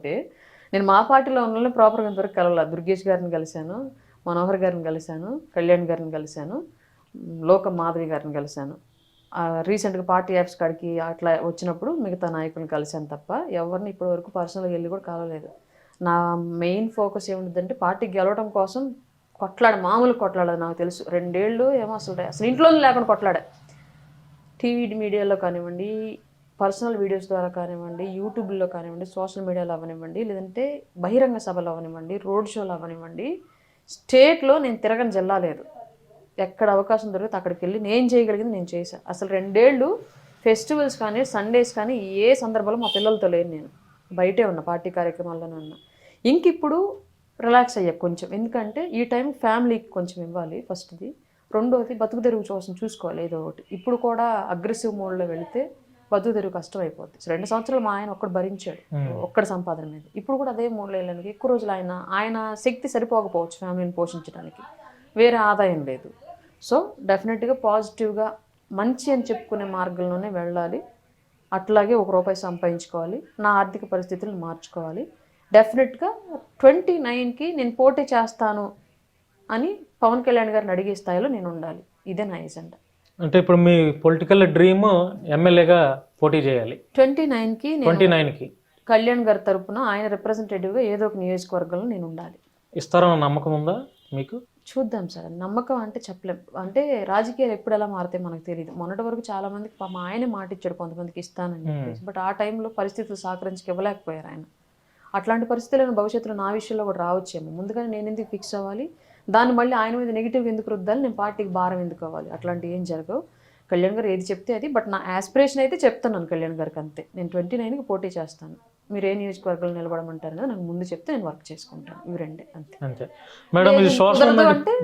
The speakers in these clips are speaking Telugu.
అయితే నేను మా పార్టీలో ఉన్న ప్రాపర్గా ఇంతవరకు కలవాల. దుర్గేష్ గారిని కలిశాను, మనోహర్ గారిని కలిశాను, కళ్యాణ్ గారిని కలిశాను, లోకం మాధవి గారిని కలిశాను. రీసెంట్గా పార్టీ యాప్స్ కాడికి అట్లా వచ్చినప్పుడు మిగతా నాయకులను కలిశాను తప్ప ఎవరిని ఇప్పటి వరకు పర్సనల్గా వెళ్ళి కూడా కలవలేదు. నా మెయిన్ ఫోకస్ ఏముంటుందంటే పార్టీ గెలవడం కోసం మామూలు కొట్లాడదు. నాకు తెలుసు 2 ఏళ్ళు ఏమో అసలు ఇంట్లోనే లేకుండా కొట్లాడా. టీవీ మీడియాలో కానివ్వండి, పర్సనల్ వీడియోస్ ద్వారా కానివ్వండి, యూట్యూబ్లో కానివ్వండి, సోషల్ మీడియాలో అవ్వనివ్వండి, లేదంటే బహిరంగ సభలు అవ్వనివ్వండి, రోడ్ షోలు అవ్వనివ్వండి, స్టేట్లో నేను తిరగని జిల్లా లేదు. ఎక్కడ అవకాశం దొరికితే అక్కడికి వెళ్ళి నేను చేయగలిగింది నేను చేశాను. అసలు 2 ఏళ్ళు ఫెస్టివల్స్ కానీ సండేస్ కానీ ఏ సందర్భంలో మా పిల్లలతో లేను. నేను బయటే ఉన్నా, పార్టీ కార్యక్రమాల్లోనే ఉన్నా. ఇంక ఇప్పుడు రిలాక్స్ అయ్యా కొంచెం. ఎందుకంటే ఈ టైం ఫ్యామిలీకి కొంచెం ఇవ్వాలి ఫస్ట్ది, రెండోది బతుకు తెరువు చూసుకోవాలి ఏదో ఒకటి. ఇప్పుడు కూడా అగ్రెసివ్ మోడ్లో వెళితే బతుకు తెరువు కష్టం అయిపోద్ది. 2 సంవత్సరాలు మా ఆయన ఒక్కడు భరించాడు, ఒక్కడి సంపాదన మీద. ఇప్పుడు కూడా అదే మోడ్లో వెళ్ళడానికి ఎక్కువ రోజులు ఆయన శక్తి సరిపోకపోవచ్చు ఫ్యామిలీని పోషించడానికి, వేరే ఆదాయం లేదు. సో డెఫినెట్గా పాజిటివ్గా మంచి అని చెప్పుకునే మార్గంలోనే వెళ్ళాలి. అట్లాగే ₹1 సంపాదించుకోవాలి, నా ఆర్థిక పరిస్థితులను మార్చుకోవాలి. డెఫినెట్గా 29కి నేను పోటీ చేస్తాను అని పవన్ కళ్యాణ్ గారిని అడిగే స్థాయిలో నేను ఉండాలి. ఇదే నా ఎజెండా. అంటే ఇప్పుడు మీ పొలిటికల్ డ్రీమ్ ఎమ్మెల్యేగా పోటీ చేయాలి 29కి కళ్యాణ్ గారి తరపున ఆయన రిప్రజెంటేటివ్గా ఏదో ఒక నియోజకవర్గంలో నేను ఉండాలి. ఇస్తారన్న నమ్మకం ఉందా మీకు? చూద్దాం సార్. నమ్మకం అంటే చెప్పలేం. అంటే రాజకీయాలు ఎప్పుడు ఎలా మారితే మనకు తెలియదు. మొన్నటి వరకు చాలా మందికి మా ఆయన మాట ఇచ్చాడు కొంతమందికి ఇస్తానని చెప్పేసి. బట్ ఆ టైంలో పరిస్థితులు సహకరించి ఇవ్వలేకపోయారు ఆయన. అట్లాంటి పరిస్థితులను భవిష్యత్తులో నా విషయంలో కూడా రావచ్చేమో. ముందుగానే నేను ఎందుకు ఫిక్స్ అవ్వాలి, దాన్ని మళ్ళీ ఆయన మీద నెగిటివ్గా ఎందుకు రుద్దాలి, నేను పార్టీకి భారం ఎందుకు అవ్వాలి? అట్లాంటివి ఏం జరగవు. కళ్యాణ్ గారు ఏది చెప్తే అది. బట్ నా ఆస్పిరేషన్ అయితే చెప్తున్నాను కళ్యాణ్ గారికి అంతే. నేను 29కి పోటీ చేస్తాను, మీరు ఏ నియోజకవర్గాలు నిలబడమంటారు కదా నాకు ముందు చెప్తే నేను వర్క్ చేసుకుంటాను. ఇవి 2 అంతే. అంటే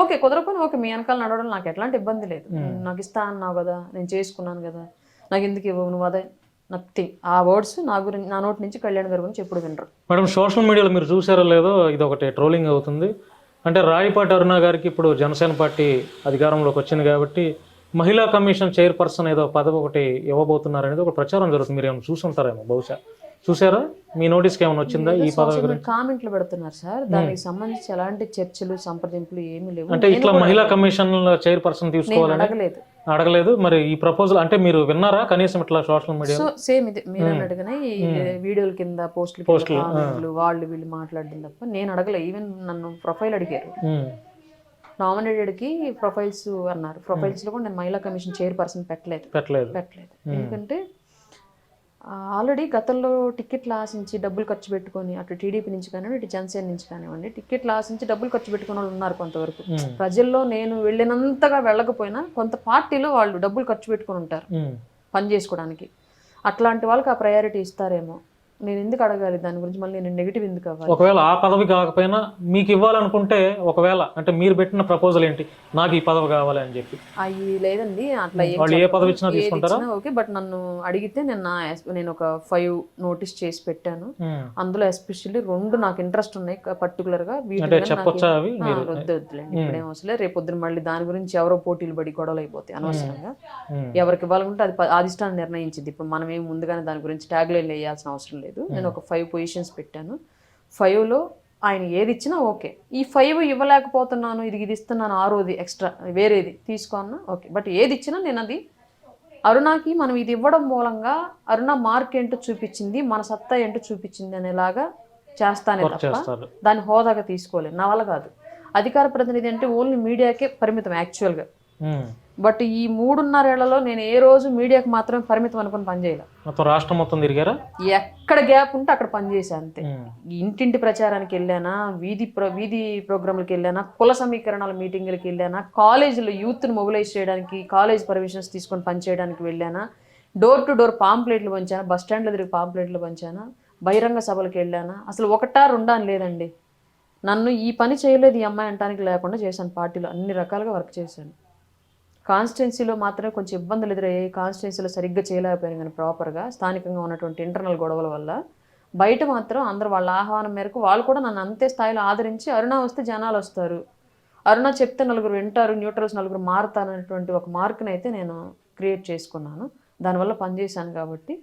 ఓకే, కుదరకపోయినా ఓకే, మీ వెనకాల నడవడం నాకు ఎట్లాంటి ఇబ్బంది లేదు. నాకు ఇస్తా అన్నావు కదా, నేను చేసుకున్నాను కదా, నాకు ఎందుకు ఇవ్వవు నువ్వు, అదే నథింగ్. ఆ వర్డ్స్ నా నోటి నుంచి కళ్యాణ్ గారి గురించి ఎప్పుడు వినరు. మేడం, సోషల్ మీడియాలో మీరు చూసారో లేదో, ఇది ఒకటి ట్రోలింగ్ అవుతుంది. అంటే రాయపాటి అరుణ గారికి ఇప్పుడు జనసేన పార్టీ అధికారంలోకి వచ్చింది కాబట్టి మహిళా కమిషన్ చైర్పర్సన్ ఏదో పదవి ఒకటి ఇవ్వబోతున్నారు అనేది ఒక ప్రచారం జరుగుతుంది. మీరు ఏమైనా చూసుంటారేమో, బహుశా చూసారా? మీ నోటీస్కి ఏమైనా వచ్చిందా ఈ పదవి గురించి? కామెంట్లు పెడుతున్నారు సార్, దానికి సంబంధించి ఎలాంటి చర్చలు సంప్రదింపులు ఏమీ లేవు. అంటే ఇట్లా మహిళా కమిషన్ చైర్పర్సన్ తీసుకోవాలని అడగలేదు. మరి ఈ ప్రపోజల్ అంటే మీరు విన్నారా కనీసం ఇట్లా సోషల్ మీడియా? సేమ్ ఇది మీరు అన్నట్టుగానే ఈ వీడియోల కింద పోస్టులు వాళ్ళు వీళ్ళు మాట్లాడడం తప్ప నేను అడగలే. ఈవెన్ నన్ను ప్రొఫైల్ అడిగారు, నామినేటెడ్కి ప్రొఫైల్స్ అన్నారు. ప్రొఫైల్స్లో కూడా నేను మహిళా కమిషన్ చైర్పర్సన్ పెట్టలేదు. ఎందుకంటే ఆల్రెడీ గతంలో టికెట్లు ఆశించి డబ్బులు ఖర్చు పెట్టుకొని, అటు టీడీపీ నుంచి కానివ్వండి, ఇటు జనసేన నుంచి కానివ్వండి, టికెట్లు ఆశించి డబ్బులు ఖర్చు పెట్టుకునే వాళ్ళు ఉన్నారు కొంతవరకు. ప్రజల్లో నేను వెళ్ళినంతగా వెళ్ళకపోయినా కొంత పార్టీలో వాళ్ళు డబ్బులు ఖర్చు పెట్టుకుని ఉంటారు పని చేసుకోవడానికి. అట్లాంటి వాళ్ళకి ఆ ప్రయారిటీ ఇస్తారేమో. నేను ఎందుకు అడగాలి దాని గురించి, మళ్ళీ నేను నెగిటివ్ ఎందుకు అవ్వాలి? ఒకవేళ ఆ పదవి కాకపోయినా మీకు ఇవ్వాలనుకుంటే, ఒకవేళ అంటే మీరు పెట్టిన ప్రపోజల్ ఏంటి, నాకు ఈ పదవి కావాలి అని చెప్పి? అవి లేదండి, అట్లా ఏ పదవి ఇచ్చినా తీసుకుంటారా? ఓకే, బట్ నన్ను అడిగితే నేను ఒక 5 నోటీస్ చేసి పెట్టాను. అందులో ఎస్పెషల్లీ 2 నాకు ఇంట్రెస్ట్ ఉన్నాయి పర్టికులర్ గా. వద్దులేండి, ఇప్పుడేం అవసరం. రేపు పొద్దున మళ్ళీ దాని గురించి ఎవరో పోటీలు పడి గొడవలు అయిపోతాయి అనవసరంగా. ఎవరికి ఇవ్వాలనుకుంటే అది అధిష్టానం నిర్ణయించింది. ఇప్పుడు మనం ఏమి ముందుగానే దాని గురించి ట్యాగ్ లైన్ వేయాల్సిన అవసరం లేదు. నేను ఒక 5 పొజిషన్స్ పెట్టాను. 5లో ఆయన ఏది ఇచ్చినా ఓకే. ఈ 5 ఇవ్వలేకపోతున్నాను, ఇది ఇస్తున్నాను, 6వది ఎక్స్ట్రా వేరేది తీసుకోన్నా ఓకే. బట్ ఏది ఇచ్చినా నేను అది అరుణకి మనం ఇది ఇవ్వడం మూలంగా అరుణ మార్క్ ఏంటో చూపించింది, మన సత్తా ఏంటో చూపించింది అనేలాగా చేస్తానే తప్ప దాన్ని హోదాగా తీసుకోలేదు. నా వల్ల కాదు. అధికార ప్రతినిధి అంటే ఓన్లీ మీడియాకే పరిమితం యాక్చువల్గా. బట్ ఈ 3.5 ఏళ్లలో నేను ఏ రోజు మీడియాకి మాత్రమే పరిమితం అనుకుని పనిచేయాలి. మొత్తం రాష్ట్రం మొత్తం తిరిగారా? ఎక్కడ గ్యాప్ ఉంటే అక్కడ పనిచేసా అంతే. ఇంటింటి ప్రచారానికి వెళ్ళానా, వీధి ప్రోగ్రాంలకు వెళ్ళానా, కుల సమీకరణాల మీటింగులకి వెళ్ళానా, కాలేజీలో యూత్ని మొబిలైజ్ చేయడానికి కాలేజ్ పర్మిషన్స్ తీసుకొని పనిచేయడానికి వెళ్ళానా, డోర్ టు డోర్ పాంప్లెట్లు పంచానా, బస్ స్టాండ్లో తిరిగి పాంప్లెట్లు పంచానా, బహిరంగ సభలకు వెళ్ళానా, అసలు 1-2 అని లేదండి. నన్ను ఈ పని చేయలేదు ఈ అమ్మాయి అంటానికి లేకుండా చేశాను. పార్టీలో అన్ని రకాలుగా వర్క్ చేశాను. కాన్స్టిట్యున్సీలో మాత్రమే కొంచెం ఇబ్బందులు ఎదురయ్యాయి. కాన్స్టిట్యున్సీలో సరిగ్గా చేయలేకపోయాను కానీ ప్రాపర్గా స్థానికంగా ఉన్నటువంటి ఇంటర్నల్ గొడవల వల్ల. బయట మాత్రం అందరూ వాళ్ళ ఆహ్వానం మేరకు వాళ్ళు కూడా నన్ను అంతే స్థాయిలో ఆదరించి, అరుణ వస్తే జనాలు వస్తారు, అరుణ చెప్తే 4 వింటారు, న్యూట్రల్స్ 4 మారుతారనేటువంటి ఒక మార్క్ని అయితే నేను క్రియేట్ చేసుకున్నాను. దానివల్ల పనిచేశాను కాబట్టి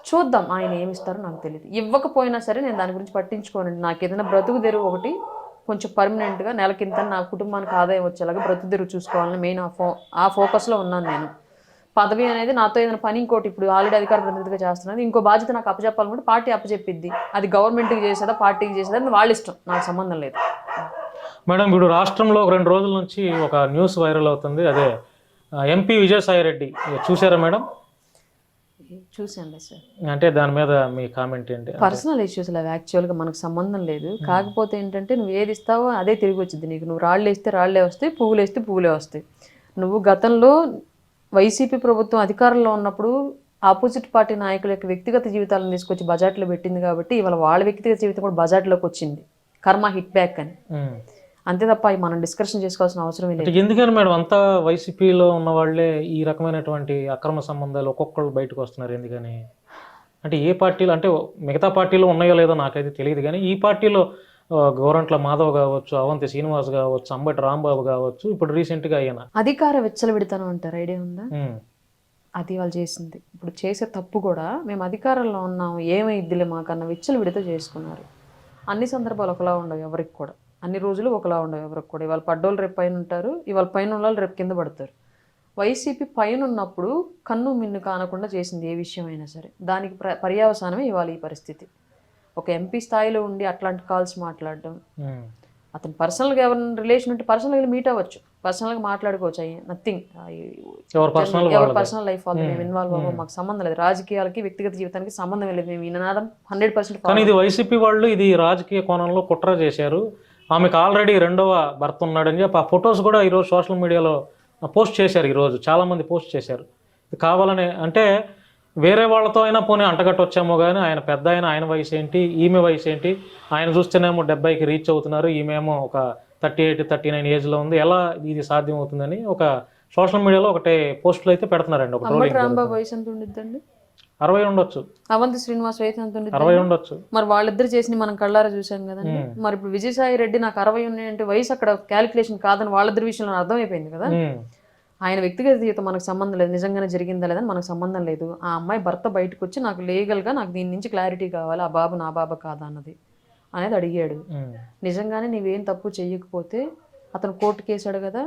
చూద్దాం ఆయన ఏమి ఇస్తారో నాకు తెలియదు. ఇవ్వకపోయినా సరే నేను దాని గురించి పట్టించుకోనండి. నాకు ఏదైనా బ్రతుకు తెరువు ఒకటి కొంచెం పర్మనెంట్గా నెలకింత నా కుటుంబానికి ఆదాయం వచ్చేలాగా బ్రతుకు తెరువు చూసుకోవాలని మెయిన్ ఆ ఫోకస్లో ఉన్నాను నేను. పదవి అనేది నాతో ఏదైనా పని ఇంకోటి ఇప్పుడు ఆల్రెడీ అధికార ప్రతినిధిగా చేస్తున్నది, ఇంకో బాధ్యత నాకు అప్పచెప్పాలనుకుంటే పార్టీ అప్పచెప్పిద్ది. అది గవర్నమెంట్కి చేసేదా పార్టీకి చేసేదా అని వాళ్ళ ఇష్టం, నాకు సంబంధం లేదు. మేడం ఇప్పుడు రాష్ట్రంలో ఒక 2 రోజుల నుంచి ఒక న్యూస్ వైరల్ అవుతుంది, అదే ఎంపీ విజయసాయిరెడ్డి, చూసారా మేడం? చూసానులే సార్. అంటే దాని మీద మీ కామెంట్ ఏంటి? పర్సనల్ ఇష్యూస్ అవి యాక్చువల్గా మనకు సంబంధం లేదు. కాకపోతే ఏంటంటే నువ్వు ఏది ఇస్తావో అదే తిరిగి వచ్చింది నీకు. నువ్వు రాళ్ళు వేస్తే రాళ్లే వస్తాయి, పువ్వులు వేస్తే పువ్వులే వస్తాయి. నువ్వు గతంలో వైసీపీ ప్రభుత్వం అధికారంలో ఉన్నప్పుడు ఆపోజిట్ పార్టీ నాయకుల యొక్క వ్యక్తిగత జీవితాలను తీసుకొచ్చి బజాట్లో పెట్టింది కాబట్టి ఇవాళ వాళ్ళ వ్యక్తిగత జీవితం కూడా బజాట్లోకి వచ్చింది. కర్మ హిట్ బ్యాక్ అని, అంతే తప్ప మనం డిస్కషన్ చేసుకోవాల్సిన అవసరం లేదు. ఎందుకని మేడం అంతా వైసీపీలో ఉన్న వాళ్ళే ఈ రకమైనటువంటి అక్రమ సంబంధాలు ఒక్కొక్కళ్ళు బయటకు వస్తున్నారు ఎందుకని? అంటే ఏ పార్టీలో, అంటే మిగతా పార్టీలో ఉన్నాయో లేదో నాకైతే తెలియదు, కానీ ఈ పార్టీలో గోరంట్ల మాధవ్ కావచ్చు, అవంతి శ్రీనివాస్ కావచ్చు, అంబటి రాంబాబు కావచ్చు, ఇప్పుడు రీసెంట్గా అయినా అధికార విచ్చలవిడతాను అంటారు, ఐడియా ఉందా? అది వాళ్ళు చేసింది. ఇప్పుడు చేసే తప్పు కూడా మేము అధికారంలో ఉన్నాము ఏమైద్దిలే మాకన్నా విచ్చలవిడితో చేసుకున్నారు. అన్ని సందర్భాలు ఒకలా ఉండవు ఎవరికి కూడా, అన్ని రోజులు ఒకలా ఉండవు ఎవరికి కూడా. ఇవాళ పడ్డోళ్ళు రేపు పైన ఉంటారు, ఇవాళ పైన వాళ్ళు రేపు కింద పడతారు. వైసీపీ పైన ఉన్నప్పుడు కన్ను మిన్ను కానకుండా చేసింది ఏ విషయం అయినా సరే, దానికి పర్యవసానమే ఇవాళ ఈ పరిస్థితి. ఒక ఎంపీ స్థాయిలో ఉండి అట్లాంటి కాల్స్ మాట్లాడడం, అతను పర్సనల్గా ఎవరైనా రిలేషన్ ఉంటే పర్సనల్గా మీట్ అవ్వచ్చు, పర్సనల్గా మాట్లాడుకోవచ్చు. అయ్యి నథింగ్, ఎవరి పర్సనల్ లైఫ్ వాళ్ళు మేము ఇన్వాల్వ్ అవ్వం, మాకు సంబంధం లేదు. రాజకీయాలకి వ్యక్తిగత జీవితానికి సంబంధం లేదు. మేము ఈ నినాదం 100%. కానీ ఇది వైసీపీ వాళ్ళు ఇది రాజకీయ కోణంలో కుట్ర చేశారు. ఆమెకు ఆల్రెడీ 2వ భర్త ఉన్నాడని చెప్పి ఆ ఫొటోస్ కూడా ఈరోజు సోషల్ మీడియాలో పోస్ట్ చేశారు. ఈరోజు చాలామంది పోస్ట్ చేశారు. ఇది కావాలని, అంటే వేరే వాళ్ళతో అయినా పోనీ అంటగట్టొచ్చామో కానీ ఆయన పెద్ద ఆయన వయసు ఏంటి, ఈమె వయసు ఏంటి, ఆయన చూస్తేనేమో 70కి రీచ్ అవుతున్నారు, ఈమెమో ఒక 38, 39 ఏజ్లో ఉంది, ఎలా ఇది సాధ్యం అవుతుందని ఒక సోషల్ మీడియాలో ఒకటే పోస్టులు అయితే పెడుతున్నారండి. ఒక రాంబాబు వయసు ఎంత ఉండిద్దండి? 60 ఉండొచ్చు. అవంతి శ్రీనివాస్ వయసు ఎంత ఉండిద్ది? 60 ఉండొచ్చు. మరి వాళ్ళిద్దరు చేసి మనం కళ్ళారా చూసాం కదండి. మరి ఇప్పుడు విజయసాయి రెడ్డి నాకు 60 ఉన్నాయంటే వయసు అక్కడ క్యాలిక్యులేషన్ కాదని వాళ్ళిద్దరి విషయంలో అర్థమైపోయింది కదా. ఆయన వ్యక్తిగత జీవితం మనకు సంబంధం లేదు, నిజంగానే జరిగిందా లేదని మనకు సంబంధం లేదు. ఆ అమ్మాయి భర్త బయటకు వచ్చి నాకు లీగల్గా నాకు దీని నుంచి క్లారిటీ కావాలి, ఆ బాబు నా బాబా కాదా అన్నది అనేది అడిగాడు. నిజంగానే నీవేం తప్పు చెయ్యకపోతే అతను కోర్టు కేసాడు కదా,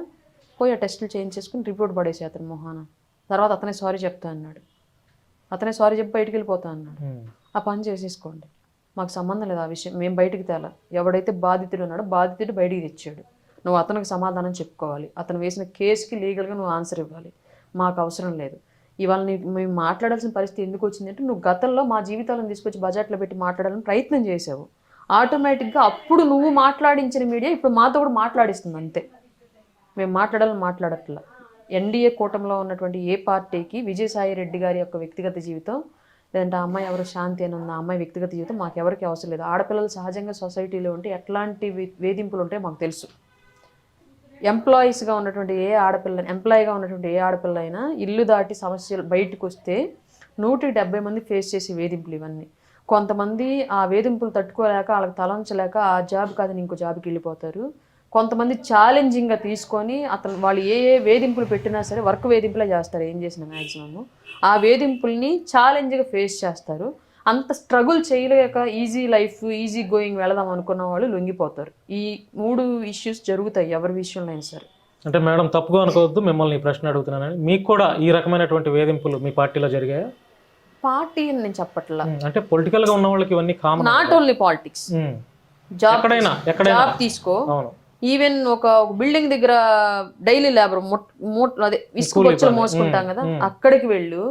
పోయి ఆ టెస్టులు చేయించేసుకుని రిపోర్ట్ పడేసి అతని మొహాన, తర్వాత అతనే సారీ చెప్తా అన్నాడు. అతనే సారీ చెప్పి బయటికి వెళ్ళిపోతా అన్నాడు. ఆ పని చేసేసుకోండి, మాకు సంబంధం లేదు ఆ విషయం, మేము బయటికి తేలా. ఎవడైతే బాధితుడు ఉన్నాడో బాధితుడు బయటికి తెచ్చాడు, నువ్వు అతనికి సమాధానం చెప్పుకోవాలి. అతను వేసిన కేసుకి లీగల్గా నువ్వు ఆన్సర్ ఇవ్వాలి, మాకు అవసరం లేదు. ఇవాళ మేము మాట్లాడాల్సిన పరిస్థితి ఎందుకు వచ్చిందంటే నువ్వు గతంలో మా జీవితాలను తీసుకొచ్చి బడ్జెట్లో పెట్టి మాట్లాడాలని ప్రయత్నం చేసావు. ఆటోమేటిక్గా అప్పుడు నువ్వు మాట్లాడించిన మీడియా ఇప్పుడు మాతో కూడా మాట్లాడిస్తుంది, అంతే. మేము మాట్లాడట్లా. ఎన్డీఏ కూటమిలో ఉన్నటువంటి ఏ పార్టీకి విజయసాయి రెడ్డి గారి యొక్క వ్యక్తిగత జీవితం, లేదంటే ఆ అమ్మాయి ఎవరు శాంతి అని ఉన్న అమ్మాయి వ్యక్తిగత జీవితం మాకెవరికి అవసరం లేదు. ఆడపిల్లలు సహజంగా సొసైటీలో ఉంటే ఎట్లాంటి వేధింపులు ఉంటాయో మాకు తెలుసు. ఎంప్లాయీగా ఉన్నటువంటి ఏ ఆడపిల్ల అయినా ఇల్లు దాటి సమస్యలు బయటకు వస్తే 170 మంది ఫేస్ చేసి వేధింపులు ఇవన్నీ. కొంతమంది ఆ వేధింపులు తట్టుకోలేక వాళ్ళకి తలంచలేక ఆ జాబ్ కాదని ఇంకో జాబ్కి వెళ్ళిపోతారు. కొంతమంది ఛాలెంజింగ్గా తీసుకొని వాళ్ళు ఏ వేధింపులు పెట్టినా సరే వర్క్ వేధింపులే చేస్తారు, ఏం చేసిన మ్యాక్సిమము ఆ వేధింపుల్ని ఛాలెంజ్గా ఫేస్ చేస్తారు. అంత స్ట్రగుల్ చేయలేక ఈజీ లైఫ్ ఈజీ గోయింగ్ వెళదాం అనుకున్న వాళ్ళు లొంగిపోతారు. ఈ 3 ఇష్యూస్ జరుగుతాయి ఎవరి విషయంలో అయినా సరే. అంటే మేడం తప్పుగా అనుకోవద్దు, మిమ్మల్ని ఈ ప్రశ్న అడుగుతున్నానని, మీకు కూడా ఈ రకమైనటువంటి వేధింపులు మీ పార్టీలో జరిగాయా? పార్టీ అని నేను చెప్పట్లా, అంటే పొలిటికల్ గా ఉన్న వాళ్ళకి ఇవన్నీ common, not only politics. Job తీసుకో, ఈవెన్ ఒక బిల్డింగ్ దగ్గర డైలీ లేబర్ అదే ఇసుకొచ్చులు మోసుకుంటాం కదా, అక్కడికి వెళ్ళు,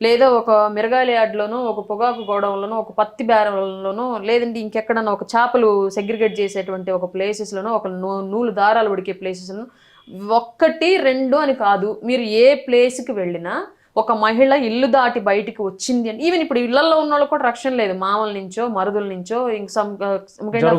లేదా ఒక మిరగాయల యార్డ్లోనో, ఒక పొగాకు గోడౌన్లోనో, ఒక పత్తి బేరంలోనో, లేదంటే ఇంకెక్కడన్నా ఒక చేపలు సెగ్రిగేట్ చేసేటువంటి ఒక ప్లేసెస్లోనో, ఒక నూలు దారాలు ఉడికే ప్లేసెస్లోనో, 1, 2 అని కాదు, మీరు ఏ ప్లేస్కి వెళ్ళినా ఒక మహిళ ఇల్లు దాటి బయటికి వచ్చింది అని, ఈవెన్ ఇప్పుడు ఇళ్లలో ఉన్న వాళ్ళు కూడా రక్షణ లేదు, మామల నుంచో మరుదుల నుంచో ఇంక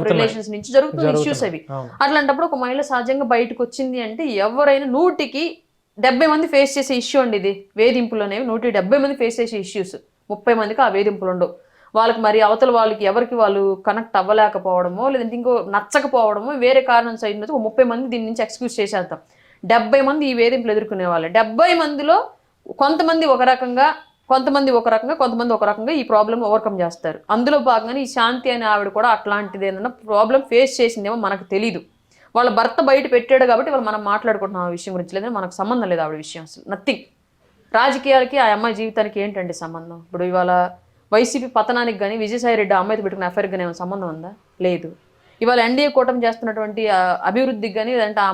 రిలేషన్స్ నుంచి జరుగుతున్న ఇష్యూస్ అవి. అట్లాంటప్పుడు ఒక మహిళ సహజంగా బయటకు వచ్చింది అంటే ఎవరైనా 170 మంది ఫేస్ చేసే ఇష్యూ అండి ఇది. వేధింపులు అనేవి 170 మంది ఫేస్ చేసే ఇష్యూస్, 30 మందికి ఆ వేధింపులు ఉండవు. వాళ్ళకి మరి అవతల వాళ్ళకి ఎవరికి వాళ్ళు కనెక్ట్ అవ్వలేకపోవడమో, లేదంటే ఇంకో నచ్చకపోవడమో వేరే కారణం సైడ్ నుంచి 30 మంది దీని నుంచి ఎక్స్క్యూజ్ చేసేద్దాం. 70 మంది ఈ వేధింపులు ఎదుర్కొనే వాళ్ళు. 70 మందిలో కొంతమంది ఒక రకంగా కొంతమంది ఒక రకంగా, కొంతమంది ఒక రకంగా ఈ ప్రాబ్లమ్ ఓవర్కమ్ చేస్తారు. అందులో భాగంగానే ఈ శాంతి అనే ఆవిడ కూడా అట్లాంటిది ఏదైనా ప్రాబ్లం ఫేస్ చేసిందేమో మనకు తెలీదు. వాళ్ళ భర్త బయట పెట్టాడు కాబట్టి వాళ్ళు మనం మాట్లాడుకుంటున్నాం ఆ విషయం గురించి, లేదని మనకు సంబంధం లేదు ఆవిడ విషయం, అసలు నథింగ్. రాజకీయాలకి ఆ అమ్మాయి జీవితానికి ఏంటండి సంబంధం? ఇప్పుడు ఇవాళ వైసీపీ పతనానికి కానీ విజయసాయి రెడ్డి ఆ అమ్మాయితో పెట్టుకున్న అఫైర్ కానీ ఏమైనా సంబంధం ఉందా? లేదు. ఇవాళ ఎన్డీఏ కూటమి చేస్తున్నటువంటి అభివృద్ధికి కానీ, లేదంటే ఆ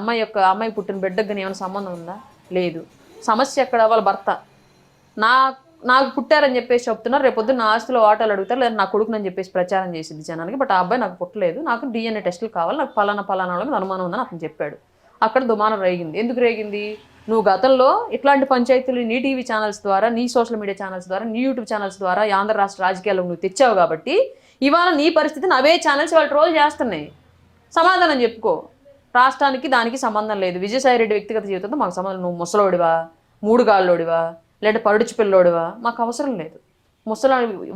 అమ్మాయి పుట్టిన బిడ్డకు కానీ ఏమైనా సంబంధం ఉందా? లేదు. సమస్య ఎక్కడ? వాళ్ళ భర్త నాకు పుట్టారని చెప్పేసి చెప్తున్నారు, రేపొద్దు నా ఆస్తిలో వాటాలు అడుగుతారు, లేదా నా కొడుకునని చెప్పేసి ప్రచారం చేసింది జనానికి. బట్ ఆ అబ్బాయి నాకు పుట్టలేదు, నాకు డిఎన్ఏ టెస్టులు కావాలి, నాకు పలానా వాళ్ళ మీద అనుమానం ఉందని అతను చెప్పాడు. అక్కడ దుమానం రేగింది. ఎందుకు రేగింది? నువ్వు గతంలో ఇట్లాంటి పంచాయతీలు నీ టీవీ ఛానల్స్ ద్వారా, నీ సోషల్ మీడియా ఛానల్స్ ద్వారా, నీ యూట్యూబ్ ఛానల్స్ ద్వారా ఆంధ్ర రాష్ట్ర రాజకీయాల్లో నువ్వు తెచ్చావు కాబట్టి ఇవాళ నీ పరిస్థితిని అవే ఛానల్స్ వాళ్ళు ట్రోల్ చేస్తున్నాయి. సమాధానం చెప్పుకో. రాష్ట్రానికి దానికి సంబంధం లేదు. విజయసాయి రెడ్డి వ్యక్తిగత జీవితంతో మాకు సంబంధం. నువ్వు ముసలోడివా, మూడు గాళ్ళోడివా, లేదంటే పరుడిచి పిల్లోడివా, మాకు అవసరం లేదు.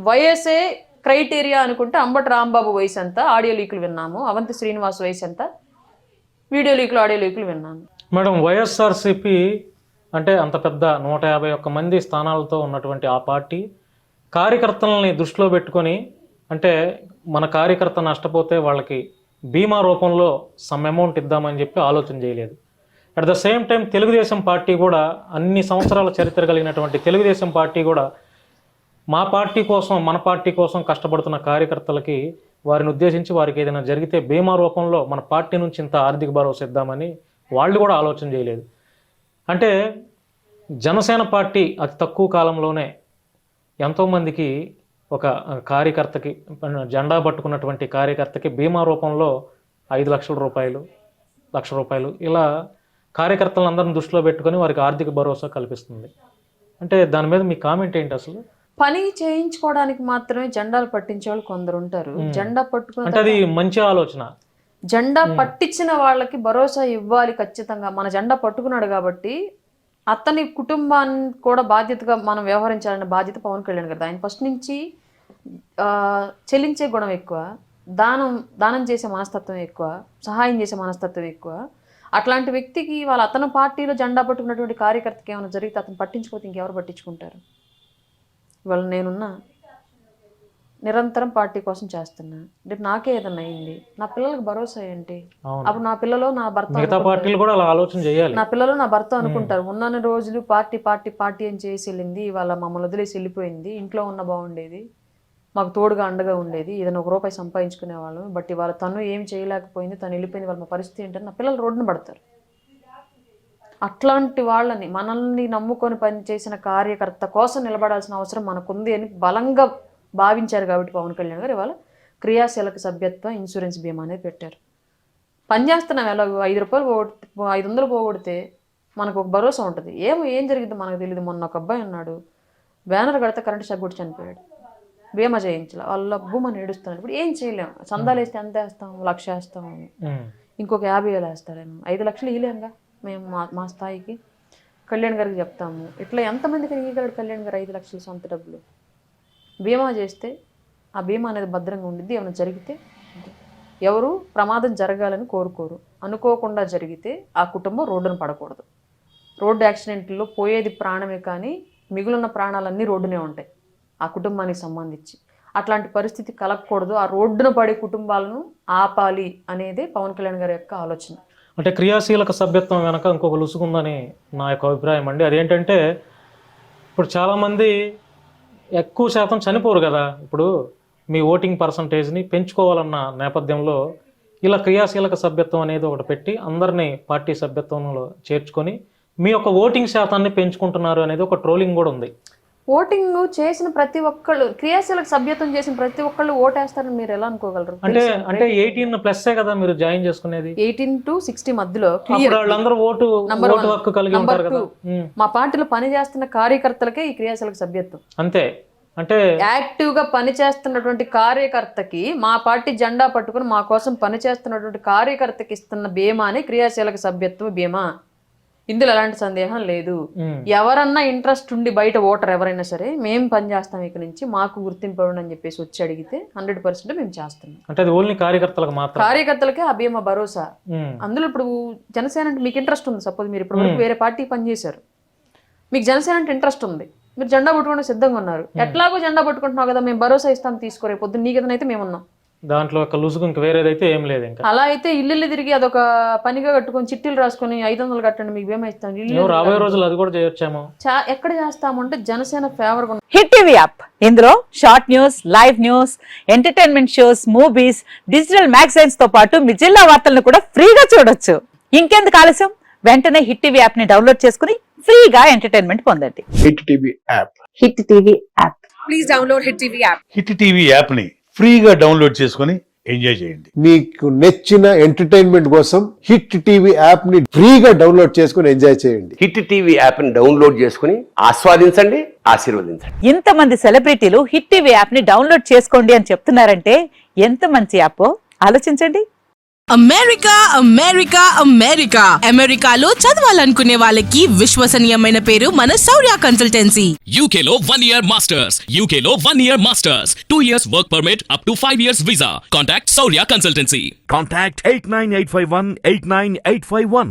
వయసే క్రైటీరియా అనుకుంటే అంబటి రాంబాబు వయసు ఎంత, ఆడియో లీకులు విన్నాము. అవంతి శ్రీనివాస్ వయసు ఎంత, వీడియో లీకులు, ఆడియో లీకులు విన్నాను. మేడం, వైఎస్ఆర్సీపీ అంటే అంత పెద్ద 151 మంది స్థానాలతో ఉన్నటువంటి ఆ పార్టీ కార్యకర్తలని దృష్టిలో పెట్టుకొని, అంటే మన కార్యకర్త నష్టపోతే వాళ్ళకి బీమా రూపంలో సమ్ అమౌంట్ ఇద్దామని చెప్పి ఆలోచన చేయలేదు. At the same time Telugu Desam party కూడా, అన్ని సంవత్సరాల చరిత్ర కలిగినటువంటి తెలుగుదేశం పార్టీ కూడా మా పార్టీ కోసం, మన పార్టీ కోసం కష్టపడుతున్న కార్యకర్తలకి వారిని ఉద్దేశించి వారికి ఏదైనా జరిగితే బీమా రూపంలో మన పార్టీ నుంచి ఇంత ఆర్థిక భరోసా ఇద్దామని వాళ్ళు కూడా ఆలోచన చేయలేదు. అంటే జనసేన పార్టీ అతి తక్కువ కాలంలోనే ఎంతోమందికి, ఒక కార్యకర్తకి, జెండా పట్టుకున్నటువంటి కార్యకర్తకి బీమా రూపంలో 5 లక్షల రూపాయలు, 1 లక్ష రూపాయలు ఇలా కార్యకర్తలందరిని దృష్టిలో పెట్టుకొని వారికి ఆర్థిక భరోసా కల్పిస్తుంది. అంటే దాని మీద మీ కామెంట్ ఏంటి? అసలు పని చేయించుకోవడానికి మాత్రమే జెండాలు పట్టించే వాళ్ళు కొందరు ఉంటారు. జెండా పట్టుకుని, అంటే అది మంచి ఆలోచన. జెండా పట్టించిన వాళ్ళకి భరోసా ఇవ్వాలి ఖచ్చితంగా. మన జెండా పట్టుకున్నాడు కాబట్టి అతని కుటుంబాన్ని కూడా బాధ్యతగా మనం వ్యవహరించాలనే బాధ్యత పవన్ కళ్యాణ్ గారు. ఆయన ఫస్ట్ నుంచి చెల్లించే గుణం ఎక్కువ, దానం చేసే మనస్తత్వం ఎక్కువ, సహాయం చేసే మనస్తత్వం ఎక్కువ. అట్లాంటి వ్యక్తికి అతను పార్టీలో జెండా పట్టుకున్నటువంటి కార్యకర్తకి ఏమైనా జరిగితే అతను పట్టించుకోతే ఇంకెవరు పట్టించుకుంటారు? ఇవాళ నేనున్నా, నిరంతరం పార్టీ కోసం చేస్తున్నా. రేపు నాకే ఏదన్నా అయింది, నా పిల్లలకు భరోసా ఏంటి? అప్పుడు నా పిల్లలు నా భర్త, నా పిల్లలు నా భర్త అనుకుంటారు. ఉన్నన్ని రోజులు పార్టీ పార్టీ పార్టీ అని చేసి వెళ్ళింది, ఇవాళ మమ్మల్ని వదిలేసి వెళ్ళిపోయింది. ఇంట్లో ఉన్న బాగుండేది, మాకు తోడుగా అండగా ఉండేది, ఏదైనా ₹1 సంపాదించుకునే వాళ్ళం. బట్ ఇవాళ తను ఏం చేయలేకపోయింది, తను వెళ్ళిపోయింది, వాళ్ళ మా పరిస్థితి ఏంటంటే నా పిల్లలు రోడ్డున పడతారు. అట్లాంటి వాళ్ళని, మనల్ని నమ్ముకొని పనిచేసిన కార్యకర్త కోసం నిలబడాల్సిన అవసరం మనకుంది అని బలంగా భావించారు కాబట్టి పవన్ కళ్యాణ్ గారు ఇవాళ క్రియాశీలక సభ్యత్వ ఇన్సూరెన్స్ బీమా అనేది పెట్టారు. పనిచేస్తున్నాం, ఎలా ₹500 పోగొడితే మనకు ఒక భరోసా ఉంటుంది. ఏం జరిగిందో మనకు తెలియదు. మొన్న ఒక అబ్బాయి ఉన్నాడు, బ్యానర్ కడితే కరెంట్ షాక్ కొట్టి చనిపోయాడు, బీమా చేయించాలి. వాళ్ళ భూమని ఏడుస్తున్నాడు. ఇప్పుడు ఏం చేయలేము. చందాలు వేస్తే ఎంత వేస్తాం? 1 లక్ష వేస్తాము, ఇంకొక 50,000 వేస్తారేమో. 5 లక్షలు ఇవ్వలేంగా మేము మా స్థాయికి. కళ్యాణ్ గారికి చెప్తాము, ఇట్లా ఎంతమందికి ఇవ్వగలడు కళ్యాణ్ గారు 5 లక్షలు సొంత డబ్బులు? బీమా చేస్తే ఆ బీమా అనేది భద్రంగా ఉండిద్ది. ఏమైనా జరిగితే ఎవరు ప్రమాదం జరగాలని కోరుకోరు. అనుకోకుండా జరిగితే ఆ కుటుంబం రోడ్డున పడకూడదు. రోడ్డు యాక్సిడెంట్లో పోయేది ప్రాణమే, కానీ మిగులున్న ప్రాణాలన్నీ రోడ్డునే ఉంటాయి ఆ కుటుంబానికి సంబంధించి. అట్లాంటి పరిస్థితి కలగకూడదు. ఆ రోడ్డున పడే కుటుంబాలను ఆపాలి అనేదే పవన్ కళ్యాణ్ గారి యొక్క ఆలోచన. అంటే క్రియాశీలక సభ్యత్వం వెనక ఇంకొక లుసుకుందని నా యొక్క అభిప్రాయం అండి. అదేంటంటే, ఇప్పుడు చాలామంది ఎక్కువ శాతం చనిపోరు కదా. ఇప్పుడు మీ ఓటింగ్ పర్సంటేజ్ని పెంచుకోవాలన్న నేపథ్యంలో ఇలా క్రియాశీలక సభ్యత్వం అనేది ఒకటి పెట్టి అందరినీ పార్టీ సభ్యత్వంలో చేర్చుకొని మీ యొక్క ఓటింగ్ శాతాన్ని పెంచుకుంటున్నారు అనేది ఒక ట్రోలింగ్ కూడా ఉంది. ఓటింగ్ చేసిన ప్రతి ఒక్కళ్ళు, క్రియాశీలక సభ్యత్వం చేసిన ప్రతి ఒక్కళ్ళు ఓటేస్తారని మీరు ఎలా అనుకోగలరు? అంటే 18+ కదా మీరు జాయిన్ చేసుకునేది. 18 to 60 మధ్యలో వాళ్ళందరూ ఓటు హక్కు కలిగి ఉంటారు కదా. మా పార్టీలో పని చేస్తున్న కార్యకర్తలకే ఈ క్రియాశీలక సభ్యత్వం. అంతే. అంటే యాక్టివ్ గా పనిచేస్తున్నటువంటి కార్యకర్తకి, మా పార్టీ జెండా పట్టుకుని మా కోసం పనిచేస్తున్నటువంటి కార్యకర్తకి ఇస్తున్న బీమాని క్రియాశీలక సభ్యత్వ బీమా. ఇందులో ఎలాంటి సందేహం లేదు. ఎవరన్నా ఇంట్రెస్ట్ ఉండి బయట ఓటర్ ఎవరైనా సరే, మేము పనిచేస్తాం ఇక నుంచి, మాకు గుర్తింపు అని చెప్పేసి వచ్చి అడిగితే 100% మేము చేస్తున్నాం. అంటే అది ఓన్లీ కార్యకర్తలకు మాత్రం, కార్యకర్తలకే ఆ బీమా భరోసా. అందులో ఇప్పుడు జనసేన అంటే మీకు ఇంట్రెస్ట్ ఉంది. సపోజ్ మీరు ఇప్పుడు వరకు వేరే పార్టీ పనిచేశారు, మీకు జనసేన అంటే ఇంట్రెస్ట్ ఉంది, మీరు జెండా పట్టుకోవడానికి సిద్ధంగా ఉన్నారు. ఎట్లాగో జెండా పట్టుకుంటున్నావు కదా, మేము భరోసా ఇస్తాం తీసుకోరే పొద్దున్న నీ కదనైతే మేము ఉన్నాం. దాంట్లో ఒక లుసుగు ఇంక వేరేదైతే ఏం లేదు ఇంకా. అలా అయితే ఇల్లు తిరిగి అదొక పనిగా కట్టుకొని చిట్టీలు రాసుకొని 500 కట్టండి మీకు బీమా ఇస్తాను ఇల్లు రాబోయే రోజులు అది కూడా చేయొచ్చేమో. ఎక్కడ చేస్తామంటే Janasena favour. Hit TV app, ఇందులో short news, live news, entertainment shows, movies, digital magazines తో పాటు మీ జిల్లా వార్తలను కూడా ఫ్రీగా చూడొచ్చు. ఇంకెందుకు ఆలస్యం, వెంటనే హిట్ టీవీ యాప్ ని డౌన్లోడ్ చేసుకుని ఫ్రీగా ఎంటర్టైన్మెంట్ పొందండి. Hit TV app. Hit TV app. Please download hit TV app. Hit TV app ని ఫ్రీగా డౌన్లోడ్ చేసుకొని ఎంజాయ్ చేయండి. మీకు నచ్చిన ఎంటర్టైన్మెంట్ కోసం హిట్ టీవీ యాప్ ని ఫ్రీగా డౌన్లోడ్ చేసుకొని ఎంజాయ్ చేయండి. హిట్ టీవీ యాప్ ని డౌన్లోడ్ చేసుకుని ఆస్వాదించండి, ఆశీర్వదించండి. ఇంతమంది సెలబ్రిటీలు హిట్ టీవీ యాప్ ని డౌన్లోడ్ చేసుకోండి అని చెప్తున్నారంటే ఎంత మంచి యాప్ ఆలోచించండి. అమెరికా అమెరికా అమెరికా అమెరికాలో చదవాలనుకునే వాళ్ళకి విశ్వసనీయమైన పేరు మన శౌర్య కన్సల్టెన్సీ. UK లో 1 year masters. UK లో 1 year masters. 2 years work permit up to 5 years visa. Contact Saurya Consultancy. Contact 89851 89851.